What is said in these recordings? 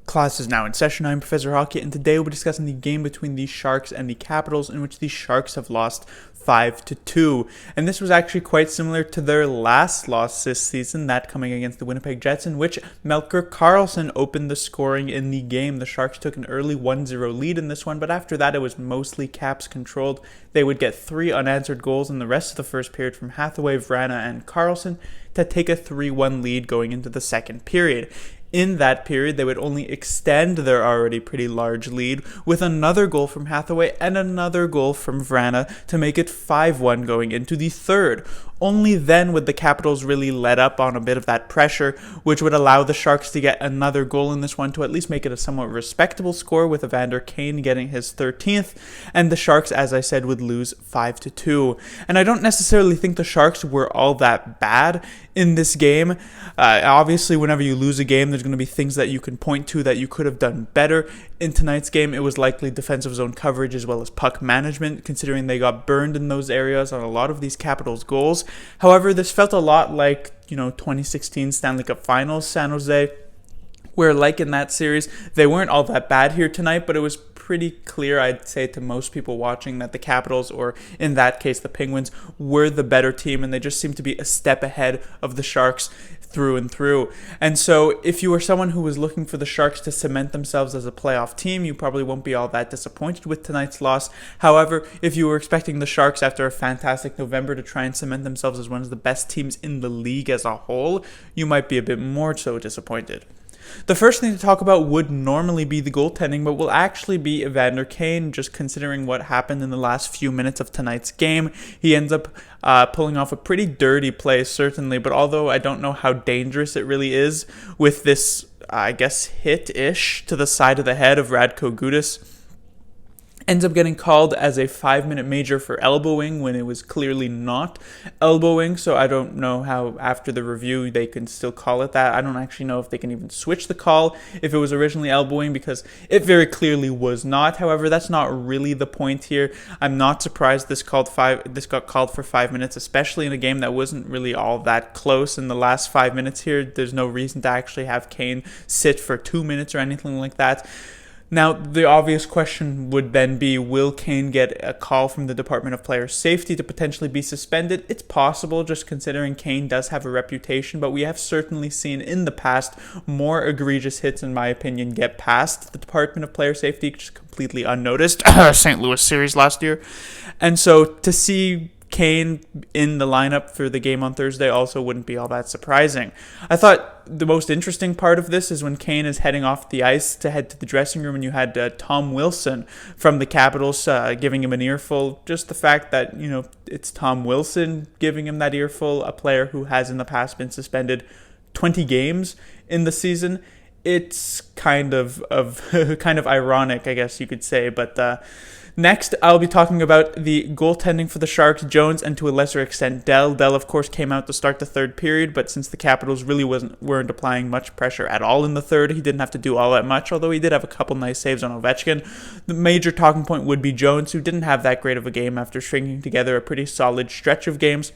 Class is now in session. I'm Professor Hockey, and today we'll be discussing the game between the Sharks and the Capitals, in which the Sharks have lost 5-2. And this was actually quite similar to their last loss this season, that coming against the Winnipeg Jets, in which Melker Karlsson opened the scoring in the game. The Sharks took an early 1-0 lead in this one, but after that it was mostly Caps controlled. They would get 3 unanswered goals in the rest of the first period from Hathaway, Vrana, and Karlsson to take a 3-1 lead going into the second period. In that period, they would only extend their already pretty large lead with another goal from Hathaway and another goal from Vrana to make it 5-1 going into the third. Only then would the Capitals really let up on a bit of that pressure, which would allow the Sharks to get another goal in this one to at least make it a somewhat respectable score, with Evander Kane getting his 13th, and the Sharks, as I said, would lose 5-2. And I don't necessarily think the Sharks were all that bad in this game. Obviously, whenever you lose a game, there's going to be things that you can point to that you could have done better. In tonight's game, it was likely defensive zone coverage as well as puck management, considering they got burned in those areas on a lot of these Capitals goals. However, this felt a lot like, 2016 Stanley Cup Finals, San Jose, where like in that series, they weren't all that bad here tonight, but it was pretty clear, I'd say, to most people watching that the Capitals, or in that case the Penguins, were the better team, and they just seemed to be a step ahead of the Sharks through and through. And so if you were someone who was looking for the Sharks to cement themselves as a playoff team, you probably won't be all that disappointed with tonight's loss. However, if you were expecting the Sharks after a fantastic November to try and cement themselves as one of the best teams in the league as a whole, you might be a bit more so disappointed. The first thing to talk about would normally be the goaltending, but will actually be Evander Kane, just considering what happened in the last few minutes of tonight's game. He ends up pulling off a pretty dirty play, certainly, but although I don't know how dangerous it really is with this, hit-ish to the side of the head of Radko Gudas, ends up getting called as a 5-minute major for elbowing when it was clearly not elbowing. So I don't know how after the review they can still call it that. I don't actually know if they can even switch the call if it was originally elbowing, because it very clearly was not. However, that's not really the point here. I'm not surprised this got called for 5 minutes, especially in a game that wasn't really all that close in the last 5 minutes here. There's no reason to actually have Kane sit for 2 minutes or anything like that. Now, the obvious question would then be, will Kane get a call from the Department of Player Safety to potentially be suspended? It's possible, just considering Kane does have a reputation, but we have certainly seen in the past more egregious hits, in my opinion, get past the Department of Player Safety, just completely unnoticed. St. Louis series last year. And so to see Kane in the lineup for the game on Thursday also wouldn't be all that surprising. I thought the most interesting part of this is when Kane is heading off the ice to head to the dressing room, and you had Tom Wilson from the Capitals giving him an earful. Just the fact that, it's Tom Wilson giving him that earful, a player who has in the past been suspended 20 games in the season. It's kind of ironic, I guess you could say, but next, I'll be talking about the goaltending for the Sharks, Jones, and to a lesser extent, Dell. Dell, of course, came out to start the third period, but since the Capitals really weren't applying much pressure at all in the third, he didn't have to do all that much, although he did have a couple nice saves on Ovechkin. The major talking point would be Jones, who didn't have that great of a game after stringing together a pretty solid stretch of games.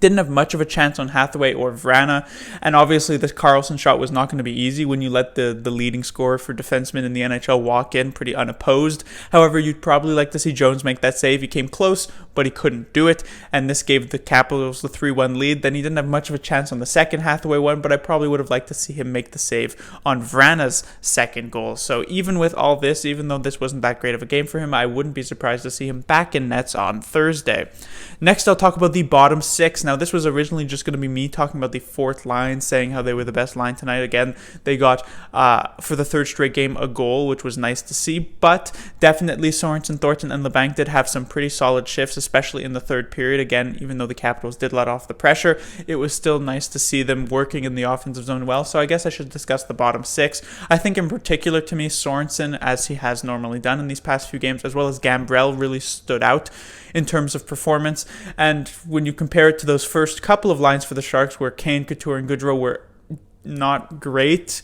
Didn't have much of a chance on Hathaway or Vrana, and obviously the Karlsson shot was not going to be easy when you let the leading scorer for defensemen in the NHL walk in pretty unopposed. However, you'd probably like to see Jones make that save. He came close, but he couldn't do it, and this gave the Capitals the 3-1 lead. Then he didn't have much of a chance on the second Hathaway one, but I probably would have liked to see him make the save on Vrana's second goal. So even with all this, even though this wasn't that great of a game for him, I wouldn't be surprised to see him back in nets on Thursday. Next, I'll talk about the bottom six. Now, this was originally just going to be me talking about the fourth line, saying how they were the best line tonight. Again, they got, for the third straight game, a goal, which was nice to see. But definitely Sorensen, Thornton, and LeBanc did have some pretty solid shifts, especially in the third period. Again, even though the Capitals did let off the pressure, it was still nice to see them working in the offensive zone well. So I guess I should discuss the bottom six. I think in particular to me, Sorensen, as he has normally done in these past few games, as well as Gambrell, really stood out in terms of performance. And when you compare it to those first couple of lines for the Sharks, where Kane, Couture, and Goodrow were not great,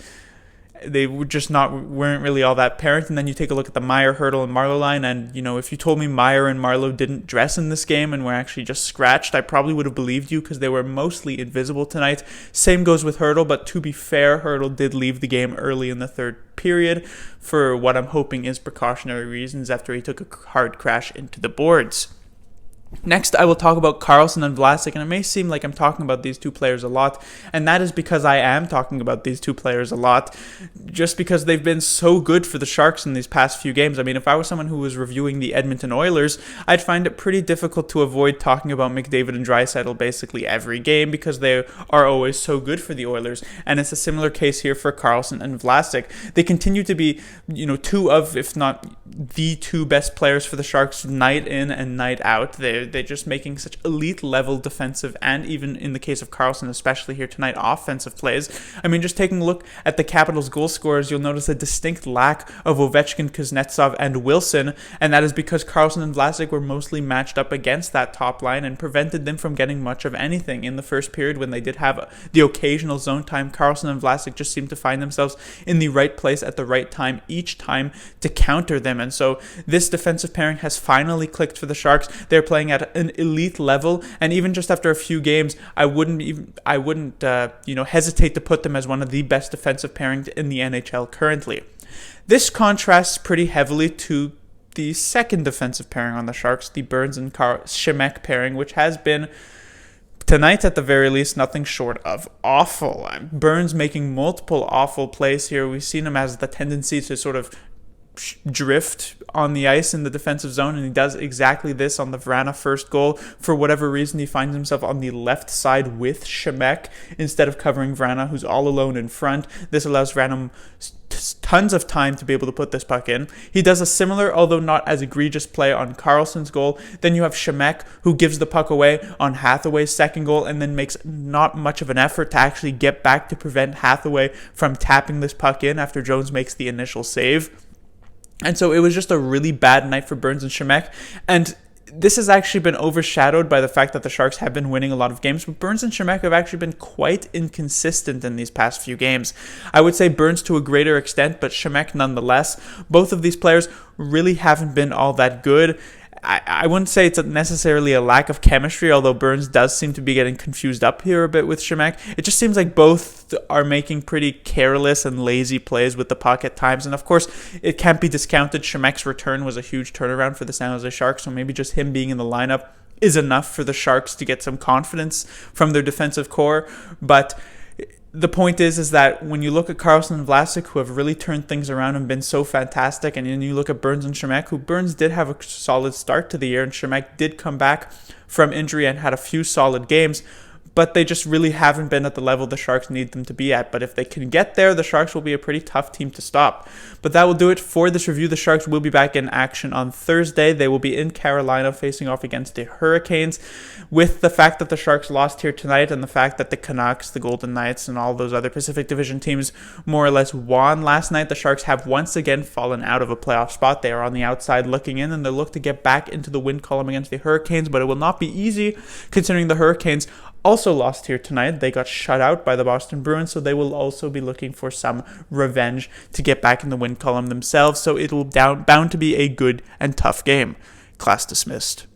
they were just weren't really all that apparent. And then you take a look at the Meier, Hertl, and Marleau line, and if you told me Meier and Marleau didn't dress in this game and were actually just scratched, I probably would have believed you because they were mostly invisible tonight. Same goes with Hertl, but to be fair, Hertl did leave the game early in the third period for what I'm hoping is precautionary reasons after he took a hard crash into the boards. Next, I will talk about Karlsson and Vlasic, and it may seem like I'm talking about these two players a lot, and that is because I am talking about these two players a lot, just because they've been so good for the Sharks in these past few games. I mean, if I was someone who was reviewing the Edmonton Oilers, I'd find it pretty difficult to avoid talking about McDavid and Draisaitl basically every game because they are always so good for the Oilers, and it's a similar case here for Karlsson and Vlasic. They continue to be, two of, if not the two best players for the Sharks night in and night out. They're just making such elite level defensive and even in the case of Karlsson, especially here tonight, offensive plays. I mean, just taking a look at the Capitals goal scorers, you'll notice a distinct lack of Ovechkin, Kuznetsov, and Wilson, and that is because Karlsson and Vlasic were mostly matched up against that top line and prevented them from getting much of anything. In the first period, when they did have the occasional zone time, Karlsson and Vlasic just seemed to find themselves in the right place at the right time each time to counter them. And so this defensive pairing has finally clicked for the Sharks. They're playing at an elite level, and even just after a few games, I wouldn't hesitate to put them as one of the best defensive pairings in the NHL currently. This contrasts pretty heavily to the second defensive pairing on the Sharks, the Burns and Simek pairing, which has been, tonight at the very least, nothing short of awful. Burns making multiple awful plays here. We've seen him has the tendency to sort of drift on the ice in the defensive zone, and he does exactly this on the Vrana first goal. For whatever reason, he finds himself on the left side with Simek instead of covering Vrana, who's all alone in front. This allows Vrana tons of time to be able to put this puck in. He does a similar, although not as egregious, play on Karlsson's goal. Then you have Simek, who gives the puck away on Hathaway's second goal and then makes not much of an effort to actually get back to prevent Hathaway from tapping this puck in after Jones makes the initial save. And so it was just a really bad night for Burns and Simek. And this has actually been overshadowed by the fact that the Sharks have been winning a lot of games, but Burns and Simek have actually been quite inconsistent in these past few games. I would say Burns to a greater extent, but Simek nonetheless. Both of these players really haven't been all that good. I wouldn't say it's necessarily a lack of chemistry, although Burns does seem to be getting confused up here a bit with Simek. It just seems like both are making pretty careless and lazy plays with the puck at times. And of course, it can't be discounted. Shemek's return was a huge turnaround for the San Jose Sharks, so maybe just him being in the lineup is enough for the Sharks to get some confidence from their defensive core. But the point is that when you look at Karlsson and Vlasic, who have really turned things around and been so fantastic, and then you look at Burns and Simek, who Burns did have a solid start to the year, and Simek did come back from injury and had a few solid games, but they just really haven't been at the level the Sharks need them to be at. But if they can get there, the Sharks will be a pretty tough team to stop. But that will do it for this review. The Sharks will be back in action on Thursday. They will be in Carolina facing off against the Hurricanes. With the fact that the Sharks lost here tonight and the fact that the Canucks, the Golden Knights, and all those other Pacific Division teams more or less won last night, the Sharks have once again fallen out of a playoff spot. They are on the outside looking in, and they look to get back into the win column against the Hurricanes, but it will not be easy considering the Hurricanes also lost here tonight. They got shut out by the Boston Bruins, so they will also be looking for some revenge to get back in the win column themselves. So it will bound to be a good and tough game. Class dismissed.